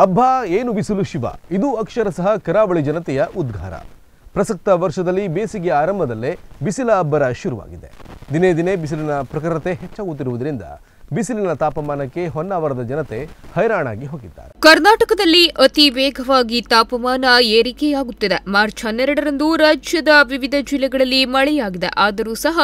ಅಬ್ಬಾ ಏನು ಬಿಸಿಲು ಶಿವ, ಇದು ಅಕ್ಷರಶಃ ಕರಾವಳಿ ಜನತೆಯ ಉದ್ಗಾರ. ಪ್ರಸಕ್ತ ವರ್ಷದಲ್ಲಿ ಬೇಸಿಗೆ ಆರಂಭದಲ್ಲೇ ಬಿಸಿಲ ಅಬ್ಬರ ಶುರುವಾಗಿದೆ. ದಿನೇ ದಿನೇ ಬಿಸಿಲಿನ ಪ್ರಖರತೆ ಹೆಚ್ಚಾಗುತ್ತಿರುವುದರಿಂದ ಬಿಸಿಲಿನ ತಾಪಮಾನಕ್ಕೆ ಹೊನ್ನಾವರದ ಜನತೆ ಹೈರಾಣಾಗಿ ಹೋಗಿದ್ದಾರೆ. ಕರ್ನಾಟಕದಲ್ಲಿ ಅತಿ ವೇಗವಾಗಿ ತಾಪಮಾನ ಏರಿಕೆಯಾಗುತ್ತಿದೆ. ಮಾರ್ಚ್ 12ರಂದು ರಾಜ್ಯದ ವಿವಿಧ ಜಿಲ್ಲೆಗಳಲ್ಲಿ ಮಳೆಯಾಗಿದೆ. ಆದರೂ ಸಹ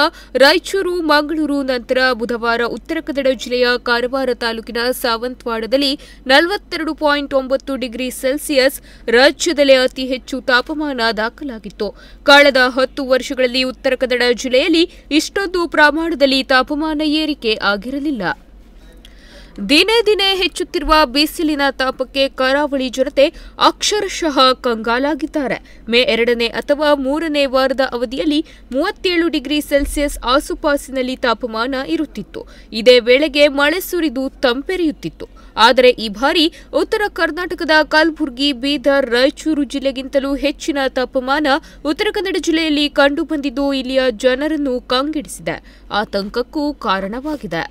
ರಾಯಚೂರು, ಮಂಗಳೂರು ನಂತರ ಬುಧವಾರ ಉತ್ತರ ಕನ್ನಡ ಜಿಲ್ಲೆಯ ಕಾರವಾರ ತಾಲೂಕಿನ ಸಾವಂತವಾಡದಲ್ಲಿ 42.9 ಡಿಗ್ರಿ ಸೆಲ್ಸಿಯಸ್ ರಾಜ್ಯದಲ್ಲೇ ಅತಿ ಹೆಚ್ಚು ತಾಪಮಾನ ದಾಖಲಾಗಿತ್ತು. ಕಳೆದ 10 ವರ್ಷಗಳಲ್ಲಿ ಉತ್ತರ ಕನ್ನಡ ಜಿಲ್ಲೆಯಲ್ಲಿ ಇಷ್ಟೊಂದು ಪ್ರಮಾಣದಲ್ಲಿ ತಾಪಮಾನ ಏರಿಕೆ ಆಗಿರಲಿಲ್ಲ. ದಿನೇ ದಿನೇ ಹೆಚ್ಚುತ್ತಿರುವ ಬಿಸಿಲಿನ ತಾಪಕ್ಕೆ ಕರಾವಳಿ ಜನತೆ ಅಕ್ಷರಶಃ ಕಂಗಾಲಾಗಿದ್ದಾರೆ. ಮೇ 2ನೇ ಅಥವಾ 3ನೇ ವಾರದ ಅವಧಿಯಲ್ಲಿ 37 ಡಿಗ್ರಿ ಸೆಲ್ಸಿಯಸ್ ಆಸುಪಾಸಿನಲ್ಲಿ ತಾಪಮಾನ ಇರುತ್ತಿತ್ತು. ಇದೇ ವೇಳೆಗೆ ಮಳೆ ಸುರಿದು ತಂಪೆರೆಯುತ್ತಿತ್ತು. ಆದರೆ ಈ ಬಾರಿ ಉತ್ತರ ಕರ್ನಾಟಕದ ಕಲಬುರಗಿ, ಬೀದರ್, ರಾಯಚೂರು ಜಿಲ್ಲೆಗಿಂತಲೂ ಹೆಚ್ಚಿನ ತಾಪಮಾನ ಉತ್ತರ ಕನ್ನಡ ಜಿಲ್ಲೆಯಲ್ಲಿ ಕಂಡುಬಂದಿದ್ದು ಇಲ್ಲಿಯ ಜನರನ್ನು ಕಂಗೆಡಿಸಿದೆ, ಆತಂಕಕ್ಕೂ ಕಾರಣವಾಗಿದೆ.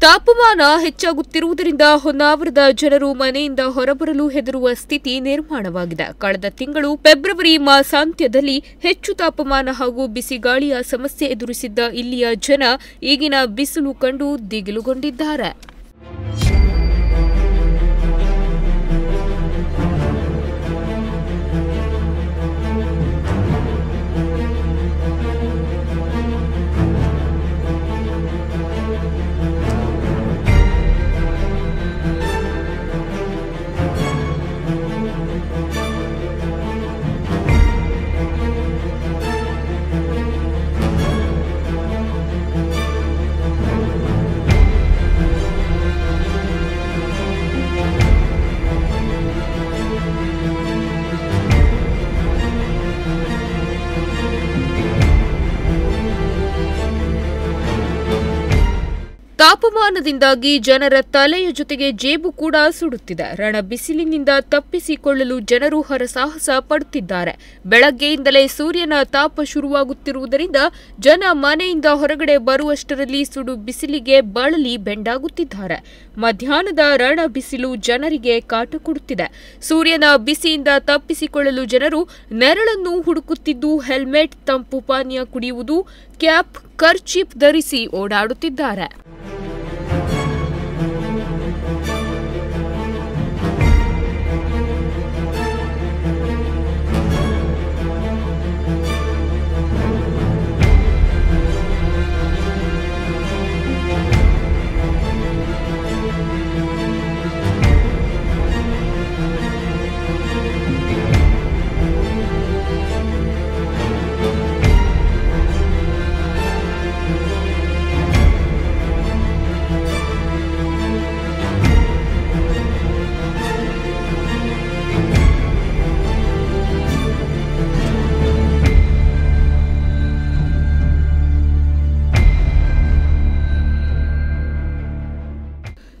ತಾಪಮಾನ ಹೆಚ್ಚಾಗುತ್ತಿರುವುದರಿಂದ ಹೊನ್ನಾವರದ ಜನರು ಮನೆಯಿಂದ ಹೊರಬರಲು ಹೆದರುವ ಸ್ಥಿತಿ ನಿರ್ಮಾಣವಾಗಿದೆ. ಕಳೆದ ತಿಂಗಳು ಫೆಬ್ರವರಿ ಮಾಸಾಂತ್ಯದಲ್ಲಿ ಹೆಚ್ಚು ತಾಪಮಾನ ಹಾಗೂ ಬಿಸಿಗಾಳಿಯ ಸಮಸ್ಯೆ ಎದುರಿಸಿದ್ದ ಇಲ್ಲಿಯ ಜನ ಈಗಿನ ಬಿಸಿಲು ಕಂಡು ದಿಗಿಲುಗೊಂಡಿದ್ದಾರೆ. ತಾಪಮಾನದಿಂದಾಗಿ ಜನರ ತಲೆಯ ಜೊತೆಗೆ ಜೇಬು ಕೂಡ ಸುಡುತ್ತಿದೆ. ರಣ ಬಿಸಿಲಿನಿಂದ ತಪ್ಪಿಸಿಕೊಳ್ಳಲು ಜನರು ಹರಸಾಹಸ ಪಡುತ್ತಿದ್ದಾರೆ. ಬೆಳಗ್ಗೆಯಿಂದಲೇ ಸೂರ್ಯನ ತಾಪ ಶುರುವಾಗುತ್ತಿರುವುದರಿಂದ ಜನ ಮನೆಯಿಂದ ಹೊರಗಡೆ ಬರುವಷ್ಟರಲ್ಲಿ ಸುಡು ಬಿಸಿಲಿಗೆ ಬಳಲಿ ಬೆಂಡಾಗುತ್ತಿದ್ದಾರೆ. ಮಧ್ಯಾಹ್ನದ ರಣ ಬಿಸಿಲು ಜನರಿಗೆ ಕಾಟ ಕೊಡುತ್ತಿದೆ. ಸೂರ್ಯನ ಬಿಸಿಯಿಂದ ತಪ್ಪಿಸಿಕೊಳ್ಳಲು ಜನರು ನೆರಳನ್ನು ಹುಡುಕುತ್ತಿದ್ದು ಹೆಲ್ಮೆಟ್, ತಂಪು ಪಾನೀಯ ಕುಡಿಯುವುದು, ಕ್ಯಾಪ್, ಕರ್ಚೀಫ್ ಧರಿಸಿ ಓಡಾಡುತ್ತಿದ್ದಾರೆ.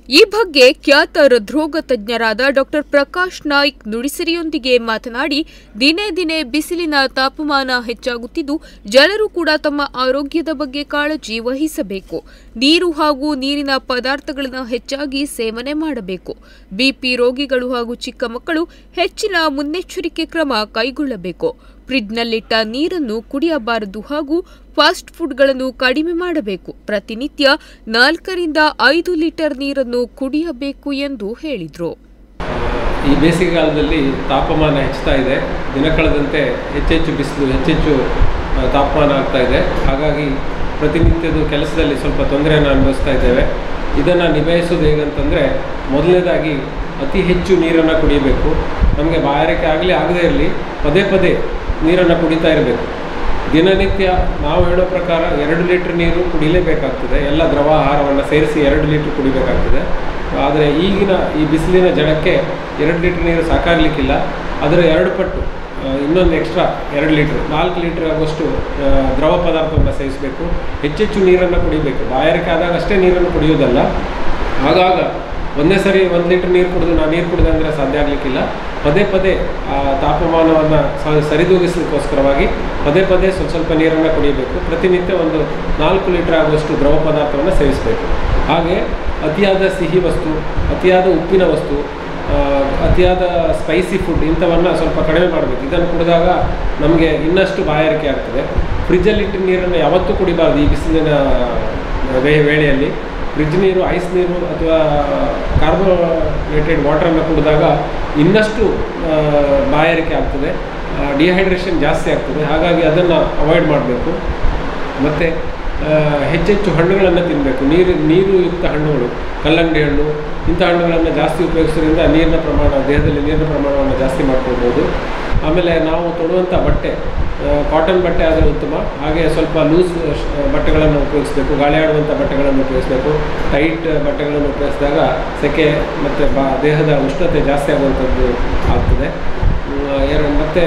ಈ ಬಗ್ಗೆ ಖ್ಯಾತ ಹೃದ್ರೋಗ ತಜ್ಞರಾದ ಡಾ ಪ್ರಕಾಶ್ ನಾಯ್ಕ್ ನುಡಿಸಿರಿಯೊಂದಿಗೆ ಮಾತನಾಡಿ, ದಿನೇ ದಿನೇ ಬಿಸಿಲಿನ ತಾಪಮಾನ ಹೆಚ್ಚಾಗುತ್ತಿದ್ದು ಜನರು ಕೂಡ ತಮ್ಮ ಆರೋಗ್ಯದ ಬಗ್ಗೆ ಕಾಳಜಿ ವಹಿಸಬೇಕು. ನೀರು ಹಾಗೂ ನೀರಿನ ಪದಾರ್ಥಗಳನ್ನು ಹೆಚ್ಚಾಗಿ ಸೇವನೆ ಮಾಡಬೇಕು. ಬಿಪಿ ರೋಗಿಗಳು ಹಾಗೂ ಚಿಕ್ಕ ಮಕ್ಕಳು ಹೆಚ್ಚಿನ ಮುನ್ನೆಚ್ಚರಿಕೆ ಕ್ರಮ ಕೈಗೊಳ್ಳಬೇಕು. ಫ್ರಿಡ್ಜ್ನಲ್ಲಿಟ್ಟ ನೀರನ್ನು ಕುಡಿಯಬಾರದು ಹಾಗೂ ಫಾಸ್ಟ್ ಫುಡ್ಗಳನ್ನು ಕಡಿಮೆ ಮಾಡಬೇಕು. ಪ್ರತಿನಿತ್ಯ 4 ರಿಂದ 5 ಲೀಟರ್ ನೀರನ್ನು ಕುಡಿಯಬೇಕು ಎಂದು ಹೇಳಿದರು. ಈ ಬೇಸಿಗೆಗಾಲದಲ್ಲಿ ತಾಪಮಾನ ಹೆಚ್ಚುತ್ತಾ ಇದೆ. ದಿನ ಕಳೆದಂತೆ ಹೆಚ್ಚೆಚ್ಚು ಬಿಸಿಲು, ಹೆಚ್ಚೆಚ್ಚು ತಾಪಮಾನ ಆಗ್ತಾ ಇದೆ. ಹಾಗಾಗಿ ಪ್ರತಿನಿತ್ಯದ ಕೆಲಸದಲ್ಲಿ ಸ್ವಲ್ಪ ತೊಂದರೆಯನ್ನು ಅನುಭವಿಸ್ತಾ ಇದ್ದೇವೆ. ಇದನ್ನು ನಿಭಾಯಿಸೋದು ಹೇಗಂತಂದರೆ, ಮೊದಲನೇದಾಗಿ ಅತಿ ಹೆಚ್ಚು ನೀರನ್ನು ಕುಡಿಯಬೇಕು. ನಮಗೆ ಬಾಯಾರಿಕೆ ಆಗದೇ ಇರಲಿ, ಪದೇ ಪದೇ ನೀರನ್ನು ಕುಡಿತಾ ಇರಬೇಕು. ದಿನನಿತ್ಯ ನಾವು ಹೇಳೋ ಪ್ರಕಾರ 2 ಲೀಟ್ರ್ ನೀರು ಕುಡಿಲೇಬೇಕಾಗ್ತದೆ. ಎಲ್ಲ ದ್ರವ ಆಹಾರವನ್ನು ಸೇರಿಸಿ 2 ಲೀಟ್ರ್ ಕುಡಿಬೇಕಾಗ್ತದೆ. ಆದರೆ ಈಗಿನ ಈ ಬಿಸಿಲಿನ ಜಳಕ್ಕೆ 2 ಲೀಟ್ರ್ ನೀರು ಸಾಕಾಗಲಿಕ್ಕಿಲ್ಲ. ಅದರ 2 ಪಟ್ಟು ಇನ್ನೊಂದು ಎಕ್ಸ್ಟ್ರಾ 2 ಲೀಟ್ರ್ 4 ಲೀಟ್ರ್ ಆಗುವಷ್ಟು ದ್ರವ ಪದಾರ್ಥವನ್ನು ಸೇವಿಸಬೇಕು. ಹೆಚ್ಚೆಚ್ಚು ನೀರನ್ನು ಕುಡಿಬೇಕು. ಬಾಯಾರಿಕೆ ಆದಾಗ ಅಷ್ಟೇ ನೀರನ್ನು ಕುಡಿಯೋದಲ್ಲ. ಆಗಾಗ ಒಂದೇ ಸರಿ 1 ಲೀಟ್ರ್ ನೀರು ಕುಡಿದು ನಾನು ನೀರು ಕುಡಿದೆ ಅಂದರೆ ಸಾಧ್ಯ ಆಗಲಿಕ್ಕಿಲ್ಲ. ಪದೇ ಪದೇ ಆ ತಾಪಮಾನವನ್ನು ಸರಿದೂಗಿಸಲಿಕ್ಕೋಸ್ಕರವಾಗಿ ಪದೇ ಪದೇ ಸ್ವಲ್ಪ ನೀರನ್ನು ಕುಡಿಯಬೇಕು. ಪ್ರತಿನಿತ್ಯ ಒಂದು 4 ಲೀಟರ್ ಆಗುವಷ್ಟು ದ್ರವ ಪದಾರ್ಥವನ್ನು ಸೇವಿಸಬೇಕು. ಹಾಗೆ ಅತಿಯಾದ ಸಿಹಿ ವಸ್ತು, ಅತಿಯಾದ ಉಪ್ಪಿನ ವಸ್ತು, ಅತಿಯಾದ ಸ್ಪೈಸಿ ಫುಡ್ ಇಂಥವನ್ನು ಸ್ವಲ್ಪ ಕಡಿಮೆ ಮಾಡಬೇಕು. ಇದನ್ನು ಕುಡಿದಾಗ ನಮಗೆ ಇನ್ನಷ್ಟು ಬಾಯಾರಿಕೆ ಆಗ್ತದೆ. ಫ್ರಿಜ್ಜಲ್ಲಿಟ್ಟಿನ ನೀರನ್ನು ಯಾವತ್ತೂ ಕುಡಿಬಾರ್ದು ಈ ಬಿಸಿಲಿನ ವೇಳೆಯಲ್ಲಿ. ಫ್ರಿಜ್ ನೀರು, ಐಸ್ ನೀರು ಅಥವಾ ಕಾರ್ಬೋನೇಟೆಡ್ ವಾಟರನ್ನು ಕುಡಿದಾಗ ಇನ್ನಷ್ಟು ಬಾಯಾರಿಕೆ ಆಗ್ತದೆ, ಡಿಹೈಡ್ರೇಷನ್ ಜಾಸ್ತಿ ಆಗ್ತದೆ. ಹಾಗಾಗಿ ಅದನ್ನು ಅವಾಯ್ಡ್ ಮಾಡಬೇಕು. ಮತ್ತು ಹೆಚ್ಚೆಚ್ಚು ಹಣ್ಣುಗಳನ್ನು ತಿನ್ನಬೇಕು. ನೀರುಯುಕ್ತ ಹಣ್ಣುಗಳು, ಕಲ್ಲಂಗಡಿ ಹಣ್ಣು ಇಂಥ ಹಣ್ಣುಗಳನ್ನು ಜಾಸ್ತಿ ಉಪಯೋಗಿಸೋದ್ರಿಂದ ದೇಹದಲ್ಲಿ ನೀರಿನ ಪ್ರಮಾಣವನ್ನು ಜಾಸ್ತಿ ಮಾಡ್ಕೊಳ್ಬೋದು. ಆಮೇಲೆ ನಾವು ತೊಡುವಂಥ ಬಟ್ಟೆ ಕಾಟನ್ ಬಟ್ಟೆ ಆದರೆ ಉತ್ತಮ. ಹಾಗೆ ಸ್ವಲ್ಪ ಲೂಸ್ ಬಟ್ಟೆಗಳನ್ನು ಉಪಯೋಗಿಸಬೇಕು, ಗಾಳಿ ಆಡುವಂಥ ಬಟ್ಟೆಗಳನ್ನು ಉಪಯೋಗಿಸಬೇಕು. ಟೈಟ್ ಬಟ್ಟೆಗಳನ್ನು ಉಪಯೋಗಿಸಿದಾಗ ಸೆಕೆ ಮತ್ತು ದೇಹದ ಉಷ್ಣತೆ ಜಾಸ್ತಿ ಆಗುವಂಥದ್ದು ಆಗ್ತದೆ. ಮತ್ತು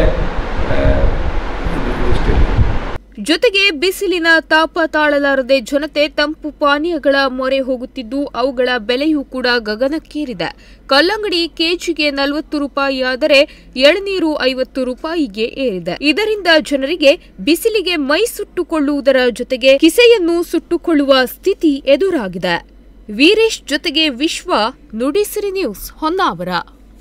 ಜೊತೆಗೆ ಬಿಸಿಲಿನ ತಾಪ ತಾಳಲಾರದೆ ಜನತೆ ತಂಪು ಪಾನೀಯಗಳ ಮೊರೆ ಹೋಗುತ್ತಿದ್ದು ಅವುಗಳ ಬೆಲೆಯೂ ಕೂಡ ಗಗನಕ್ಕೇರಿದೆ. ಕಲ್ಲಂಗಡಿ ಕೆಜಿಗೆ 40 ರೂಪಾಯಿ ಆದರೆ ಎಳನೀರು 50 ರೂಪಾಯಿಗೆ ಏರಿದೆ. ಇದರಿಂದ ಜನರಿಗೆ ಬಿಸಿಲಿಗೆ ಮೈ ಸುಟ್ಟುಕೊಳ್ಳುವುದರ ಜೊತೆಗೆ ಕಿಸೆಯನ್ನು ಸುಟ್ಟುಕೊಳ್ಳುವ ಸ್ಥಿತಿ ಎದುರಾಗಿದೆ. ವೀರೇಶ್ ಜೊತೆಗೆ ವಿಶ್ವ, ನುಡಿಸಿರಿ ನ್ಯೂಸ್, ಹೊನ್ನಾವರ.